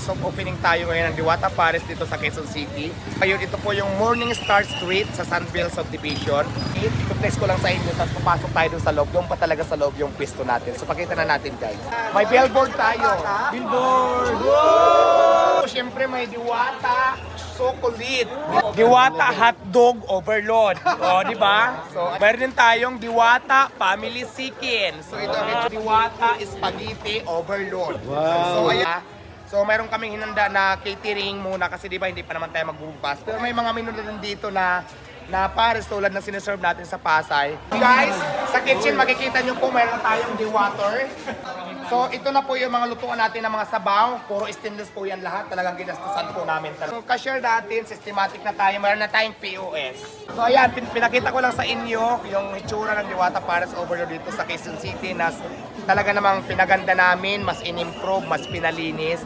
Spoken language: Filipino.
So opening tayo ngayon ng Diwata Pares dito sa Quezon City. Ngayon ito po yung Morning Star Street sa Sunville Subdivision. I-place ko lang sa inyo tapos papasok tayo dun sa loob. Doon pa talaga sa loob yung pwesto natin. So pakita na natin guys. May billboard tayo. Billboard! Whoa! Siyempre may Diwata Chocolate. Diwata Hotdog Overload. O, di ba? So, meron din tayong Diwata Family Chicken. So, ito ang Diwata Spaghetti Overload. Wow. So, ayan. So, meron kaming hinanda na catering muna kasi di ba hindi pa naman tayo magbubukas. Pero may mga menu na din dito na pares tulad ng sineserve natin sa Pasay. Guys, sa kitchen makikita nyo po meron tayong Diwater. So, ito na po yung mga lutuan natin ng mga sabaw. Puro stainless po yan lahat. Talagang ginastusan po namin. So, cashier natin, systematic na tayo. Meron na tayong POS. So, ayan, pinakita ko lang sa inyo yung itsura ng Diwata Pares Overload dito sa Quezon City na talaga namang pinaganda namin, mas in-improve, mas pinalinis.